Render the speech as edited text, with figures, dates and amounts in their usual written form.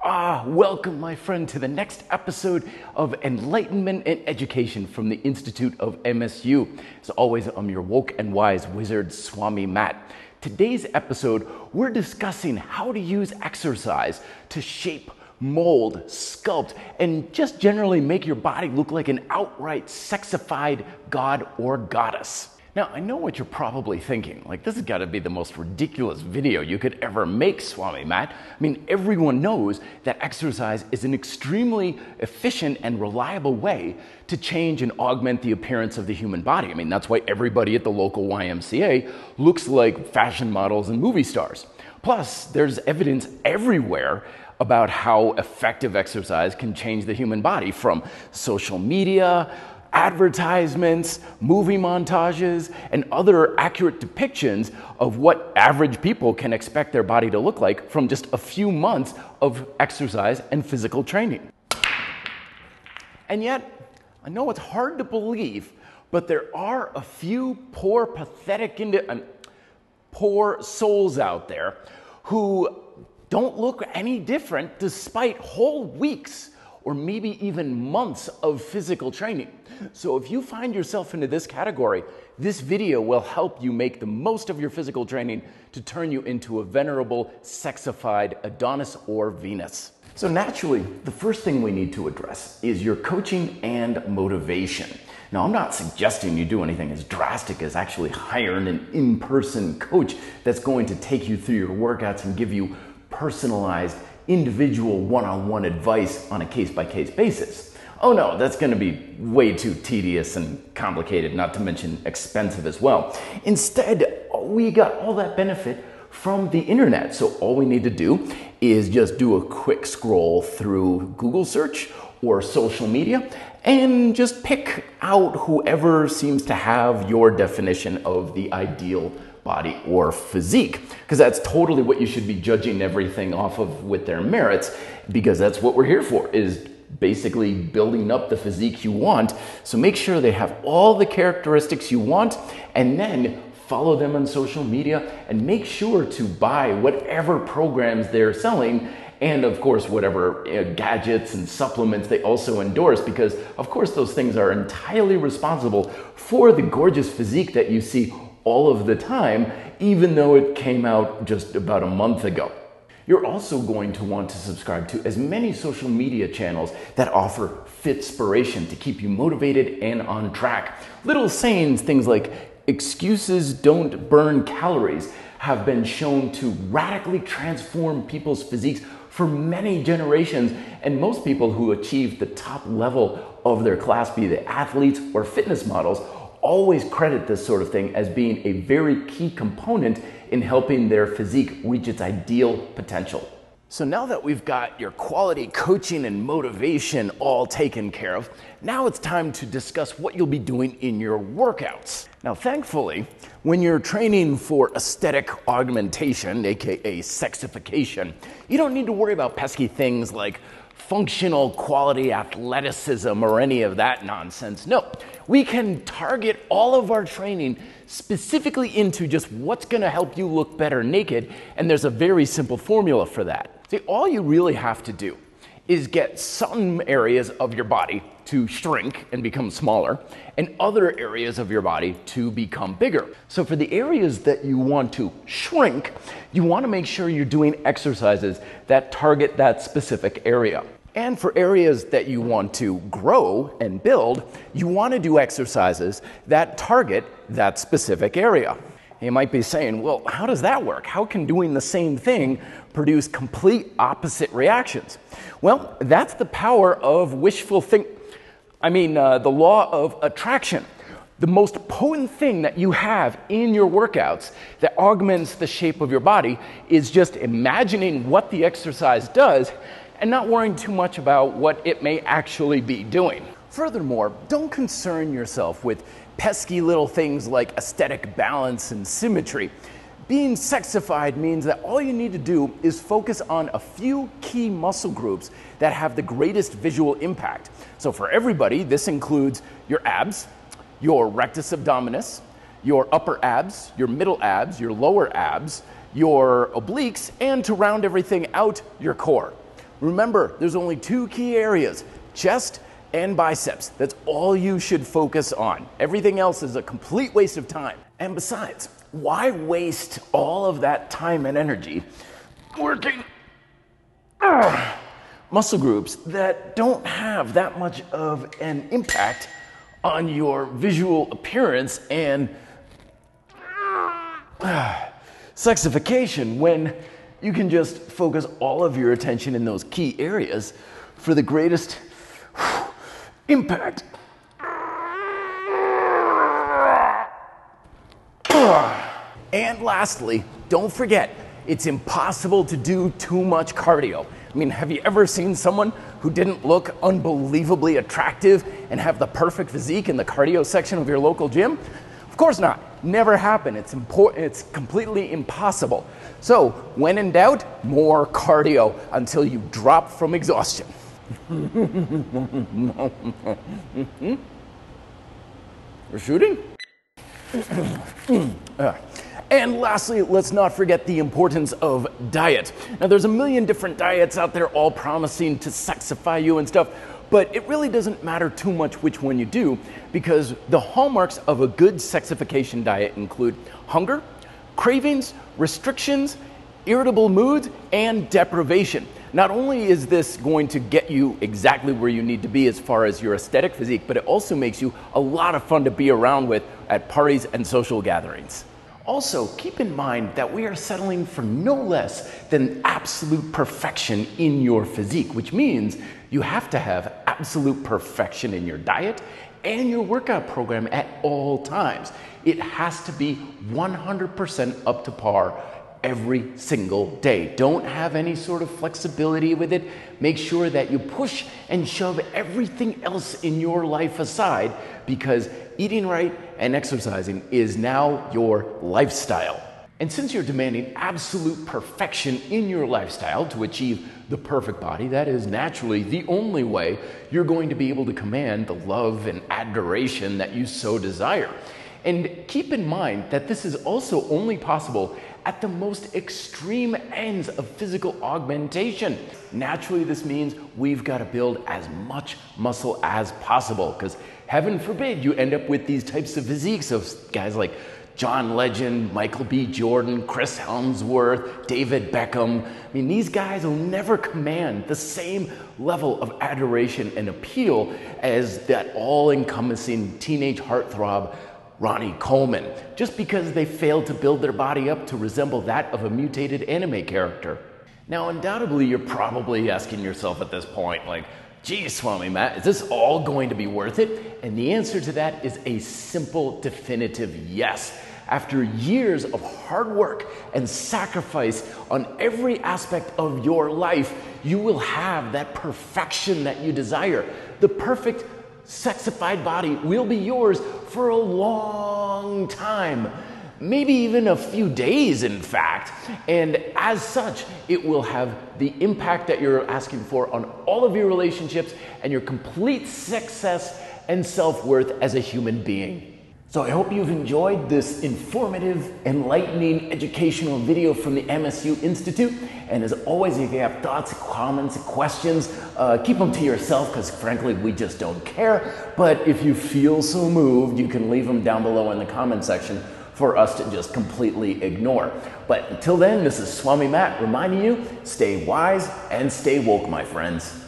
Welcome, my friend, to the next episode of Enlightenment and Education from the Institute of MSU. As always, I'm your woke and wise wizard, Swami Matt. Today's episode, we're discussing how to use exercise to shape, mold, sculpt, and just generally make your body look like an outright sexified god or goddess. Now, I know what you're probably thinking, like this has got to be the most ridiculous video you could ever make, Swami Matt. I mean, everyone knows that exercise is an extremely efficient and reliable way to change and augment the appearance of the human body. I mean, that's why everybody at the local YMCA looks like fashion models and movie stars. Plus, there's evidence everywhere about how effective exercise can change the human body, from social media, advertisements, movie montages, and other accurate depictions of what average people can expect their body to look like from just a few months of exercise and physical training. And yet, I know it's hard to believe, but there are a few poor, pathetic, poor souls out there who don't look any different despite whole weeks or maybe even months of physical training. So if you find yourself into this category, this video will help you make the most of your physical training to turn you into a venerable, sexified Adonis or Venus. So naturally, the first thing we need to address is your coaching and motivation. Now, I'm not suggesting you do anything as drastic as actually hiring an in-person coach that's going to take you through your workouts and give you personalized, individual one-on-one advice on a case-by-case basis. Oh no, that's going to be way too tedious and complicated, not to mention expensive as well. Instead, we got all that benefit from the internet. So all we need to do is just do a quick scroll through Google search or social media and just pick out whoever seems to have your definition of the ideal body or physique, because that's totally what you should be judging everything off of with their merits, because that's what we're here for, is basically building up the physique you want. So make sure they have all the characteristics you want, and then follow them on social media and make sure to buy whatever programs they're selling, and of course whatever gadgets and supplements they also endorse, because of course those things are entirely responsible for the gorgeous physique that you see all of the time, even though it came out just about a month ago. You're also going to want to subscribe to as many social media channels that offer fitspiration to keep you motivated and on track. Little sayings, things like "excuses don't burn calories," have been shown to radically transform people's physiques for many generations, and most people who achieve the top level of their class, be they athletes or fitness models, always credit this sort of thing as being a very key component in helping their physique reach its ideal potential. So now that we've got your quality coaching and motivation all taken care of, now it's time to discuss what you'll be doing in your workouts. Now, thankfully, when you're training for aesthetic augmentation, aka sexification, you don't need to worry about pesky things like functional quality athleticism or any of that nonsense. No, we can target all of our training specifically into just what's going to help you look better naked, and there's a very simple formula for that. See, all you really have to do is get some areas of your body to shrink and become smaller, and other areas of your body to become bigger. So for the areas that you want to shrink, you want to make sure you're doing exercises that target that specific area. And for areas that you want to grow and build, you want to do exercises that target that specific area. You might be saying, well, how does that work? How can doing the same thing produce complete opposite reactions? Well, that's the power of the law of attraction. The most potent thing that you have in your workouts that augments the shape of your body is just imagining what the exercise does and not worrying too much about what it may actually be doing. Furthermore, don't concern yourself with pesky little things like aesthetic balance and symmetry. Being sexified means that all you need to do is focus on a few key muscle groups that have the greatest visual impact. So for everybody, this includes your abs, your rectus abdominis, your upper abs, your middle abs, your lower abs, your obliques, and to round everything out, your core. Remember, there's only two key areas, chest and biceps. That's all you should focus on. Everything else is a complete waste of time. And besides, why waste all of that time and energy working muscle groups that don't have that much of an impact on your visual appearance and sexification when you can just focus all of your attention in those key areas for the greatest impact. And lastly, don't forget, it's impossible to do too much cardio. I mean, have you ever seen someone who didn't look unbelievably attractive and have the perfect physique in the cardio section of your local gym? Of course not. Never happened. It's completely impossible. So, when in doubt, more cardio until you drop from exhaustion. We're shooting? And lastly, let's not forget the importance of diet. Now, there's a million different diets out there all promising to sexify you and stuff, but it really doesn't matter too much which one you do, because the hallmarks of a good sexification diet include hunger, cravings, restrictions, irritable moods, and deprivation. Not only is this going to get you exactly where you need to be as far as your aesthetic physique, but it also makes you a lot of fun to be around with at parties and social gatherings. Also, keep in mind that we are settling for no less than absolute perfection in your physique, which means you have to have absolute perfection in your diet and your workout program at all times. It has to be 100% up to par every single day. Don't have any sort of flexibility with it. Make sure that you push and shove everything else in your life aside, because eating right and exercising is now your lifestyle. And since you're demanding absolute perfection in your lifestyle to achieve the perfect body, that is naturally the only way you're going to be able to command the love and adoration that you so desire. And keep in mind that this is also only possible at the most extreme ends of physical augmentation. Naturally, this means we've got to build as much muscle as possible, because heaven forbid you end up with these types of physiques of guys like John Legend, Michael B. Jordan, Chris Helmsworth, David Beckham. I mean, these guys will never command the same level of adoration and appeal as that all-encompassing teenage heartthrob Ronnie Coleman, just because they failed to build their body up to resemble that of a mutated anime character. Now, undoubtedly, you're probably asking yourself at this point, like, geez, Swami Matt, is this all going to be worth it? And the answer to that is a simple, definitive yes. After years of hard work and sacrifice on every aspect of your life, you will have that perfection that you desire. The perfect sexified body will be yours for a long time, maybe even a few days, in fact. And as such, it will have the impact that you're asking for on all of your relationships and your complete success and self-worth as a human being. So I hope you've enjoyed this informative, enlightening, educational video from the MSU Institute. And as always, if you have thoughts, comments, questions, keep them to yourself, because frankly, we just don't care. But if you feel so moved, you can leave them down below in the comment section for us to just completely ignore. But until then, this is Swami Matt reminding you, stay wise and stay woke, my friends.